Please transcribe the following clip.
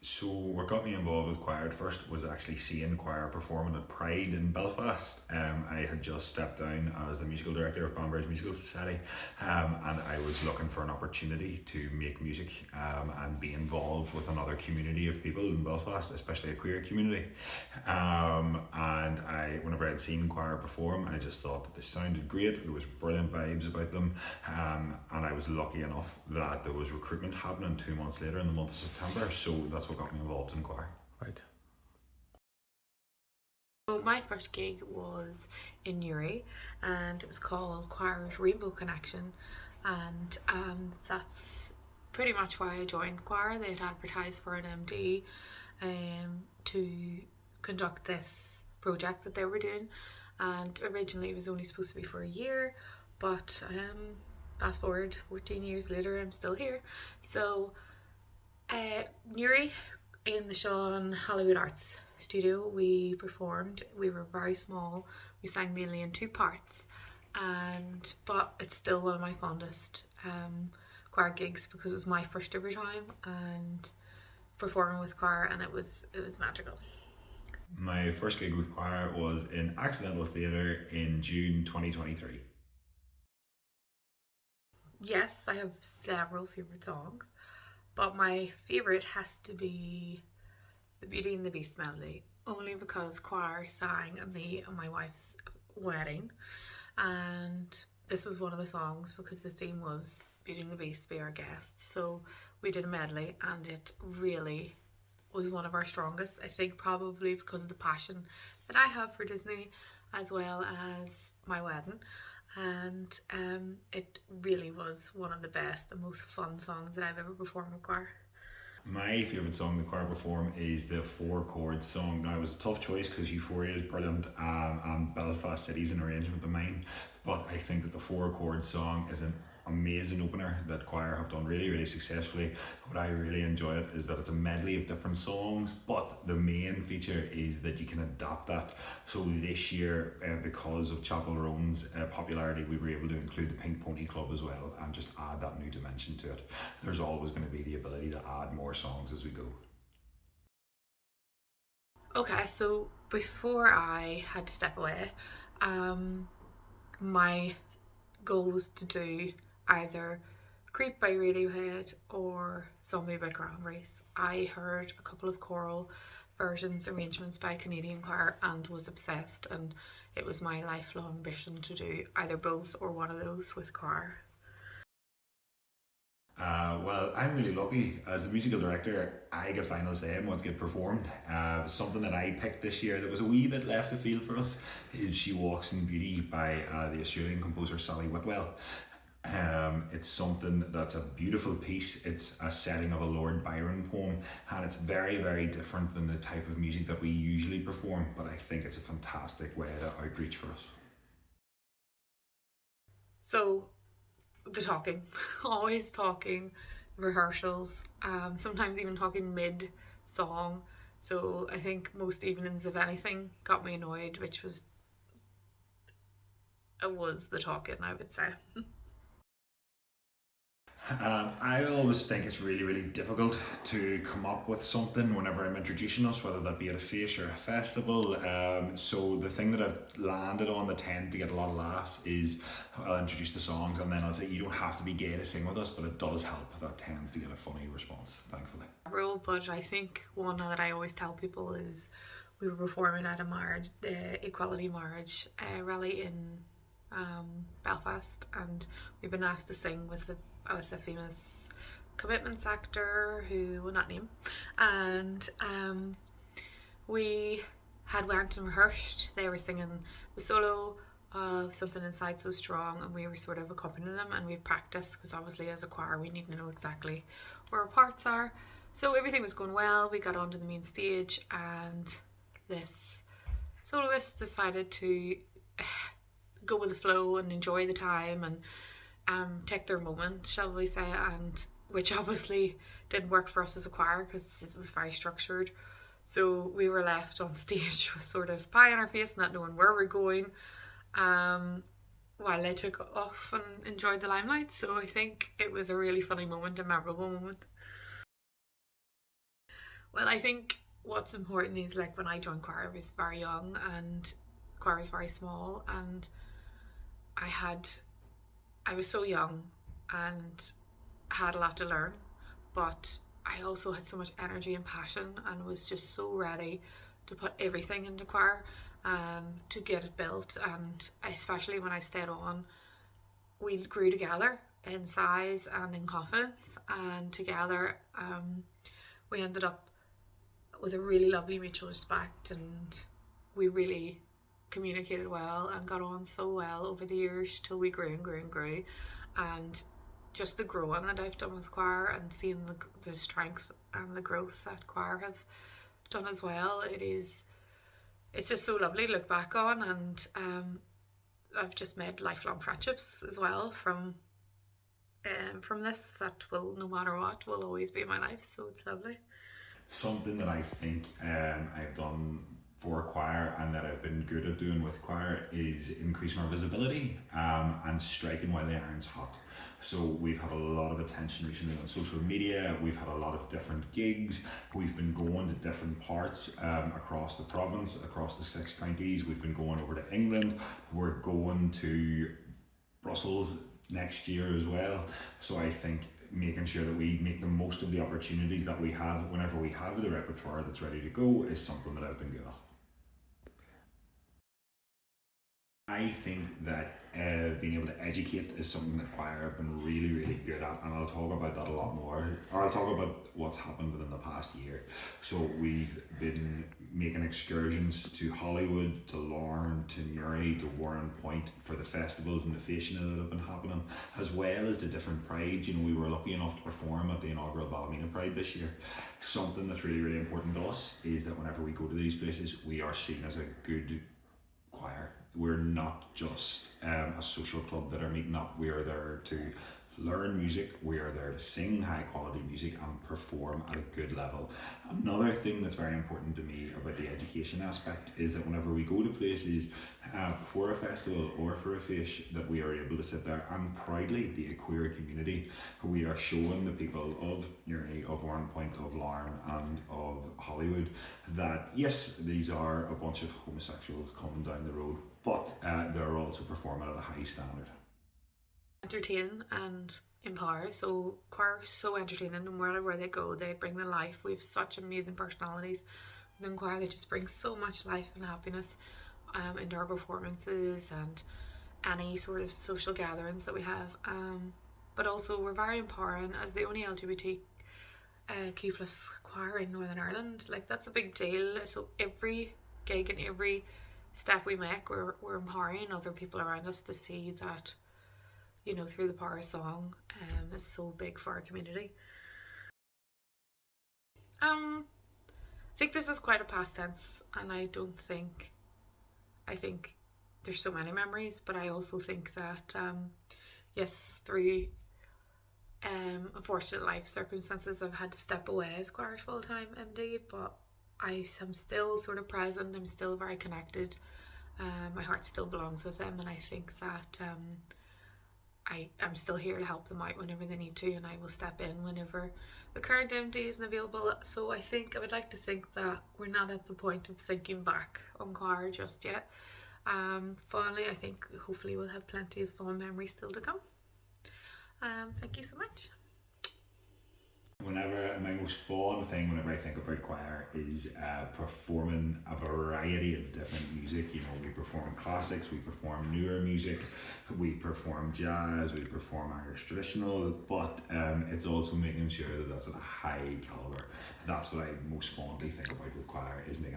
So what got me involved with Quire at first was actually seeing Quire performing at Pride in Belfast. I had just stepped down as the musical director of Banbury's Musical Society, and I was looking for an opportunity to make music and be involved with another community of people in Belfast, especially a queer community. And whenever I'd seen Quire perform, I just thought that they sounded great. There was brilliant vibes about them, and I was lucky enough that there was recruitment happening 2 months later in the month of September. So that's what got me involved in Quire. Right. So my first gig was in Newry, and it was called Quire's Rainbow Connection, and that's pretty much why I joined Quire. They had advertised for an MD to conduct this project that they were doing, and originally it was only supposed to be for a year, but fast forward 14 years later, I'm still here. So Newry, in the Sean Hollywood Arts Studio, we performed. We were very small. We sang mainly in two parts, but it's still one of my fondest choir gigs because it was my first ever time and performing with choir, and it was magical. My first gig with Quire was in Accidental Theatre in June 2023. Yes, I have several favourite songs, but my favourite has to be the Beauty and the Beast medley, only because choir sang at me and my wife's wedding, and this was one of the songs because the theme was Beauty and the Beast, be our guests. So we did a medley, and it really was one of our strongest. I think probably because of the passion that I have for Disney, as well as my wedding, and it really was one of the best and most fun songs that I've ever performed with choir. My favourite song the choir perform is the Four Chords song. Now, it was a tough choice because Euphoria is brilliant, and Belfast City's an arrangement of mine, but I think that the Four Chords song is an amazing opener that choir have done really, really successfully. What I really enjoy it is that it's a medley of different songs, but the main feature is that you can adapt that. So this year, because of Chapel Roan's popularity, we were able to include the Pink Pony Club as well and just add that new dimension to it. There's always going to be the ability to add more songs as we go. Okay, so before I had to step away, my goal was to do either Creep by Radiohead or Zombie by Cranberries. I heard a couple of choral versions, arrangements by Canadian Choir, and was obsessed, and it was my lifelong ambition to do either both or one of those with choir. Well, I'm really lucky. As the musical director, I get final say in what gets performed. Something that I picked this year that was a wee bit left of field for us is She Walks in Beauty by the Australian composer Sally Whitwell. It's something that's a beautiful piece. It's a setting of a Lord Byron poem, and it's very, very different than the type of music that we usually perform, but I think it's a fantastic way to outreach for us. So the talking, always talking, rehearsals, sometimes even talking mid song. So I think most evenings, if anything, got me annoyed, which was the talking, I would say. I always think it's really, really difficult to come up with something whenever I'm introducing us, whether that be at a fish or a festival. So the thing that I've landed on that tends to get a lot of laughs is I'll introduce the songs and then I'll say, you don't have to be gay to sing with us, but it does help. That tends to get a funny response, thankfully. Rule, but I think one that I always tell people is we were performing at a marriage, the equality marriage rally in Belfast, and we've been asked to sing with a famous commitments actor who will not name, and we had went and rehearsed. They were singing the solo of Something Inside So Strong, and we were sort of accompanying them, and we practiced because obviously as a choir we need to know exactly where our parts are. So everything was going well. We got onto the main stage, and this soloist decided to go with the flow and enjoy the time and take their moment, shall we say, and which obviously didn't work for us as a choir because it was very structured. So we were left on stage with sort of pie on our face, not knowing where we're going, while they took off and enjoyed the limelight. So I think it was a really funny moment, a memorable moment. Well, I think what's important is like when I joined choir, I was very young and choir was very small, and I had I was so young and had a lot to learn, but I also had so much energy and passion and was just so ready to put everything into choir, to get it built. And especially when I stayed on, we grew together in size and in confidence, and together we ended up with a really lovely mutual respect, and we really communicated well and got on so well over the years till we grew and grew and grew. And just the growing that I've done with choir and seeing the strength and the growth that choir have done as well, it's just so lovely to look back on. And I've just made lifelong friendships as well from this that will, no matter what, will always be in my life. So it's lovely. Something that I think I've done for choir and that I've been good at doing with choir is increasing our visibility and striking while the iron's hot. So we've had a lot of attention recently on social media. We've had a lot of different gigs. We've been going to different parts across the province, across the 6 counties. We've been going over to England. We're going to Brussels next year as well. So I think making sure that we make the most of the opportunities that we have whenever we have the repertoire that's ready to go is something that I've been good at. I think that being able to educate is something that choir have been really, really good at, and I'll talk about that a lot more, or I'll talk about what's happened within the past year. So we've been making excursions to Hollywood, to Larne, to Newry, to Warren Point for the festivals and the fashion that have been happening, as well as the different prides. You know, we were lucky enough to perform at the inaugural Ballymena Pride this year. Something that's really, really important to us is that whenever we go to these places, we are seen as a good choir. We're not just a social club that are meeting up. We are there to learn music. We are there to sing high quality music and perform at a good level. Another thing that's very important to me about the education aspect is that whenever we go to places for a festival or for a fish, that we are able to sit there and proudly be a queer community. We are showing the people of Newry, of Warren Point, of Larne and of Hollywood that yes, these are a bunch of homosexuals coming down the road, but they're also performing at a high standard. Entertain and empower. So choir is so entertaining. No matter where they go, they bring the life. We have such amazing personalities within choir. They just bring so much life and happiness into our performances and any sort of social gatherings that we have. But also we're very empowering as the only LGBTQ plus choir in Northern Ireland. Like that's a big deal. So every gig and every step we make, we're empowering other people around us to see that, you know, through the power of song is so big for our community. I think this is quite a past tense, and I think there's so many memories, but I also think that yes, through unfortunate life circumstances, I've had to step away as choir full-time MD, but I am still sort of present. I'm still very connected. My heart still belongs with them, and I think that I'm still here to help them out whenever they need to, and I will step in whenever the current MD isn't available. So I would like to think that we're not at the point of thinking back on choir just yet. Finally, I think hopefully we'll have plenty of fond memories still to come. Thank you so much. Whenever my most fun thing whenever I think about choir is performing a variety of different music. You know, we perform classics, we perform newer music, we perform jazz, we perform Irish traditional, but it's also making sure that that's at a high caliber. That's what I most fondly think about with choir, is making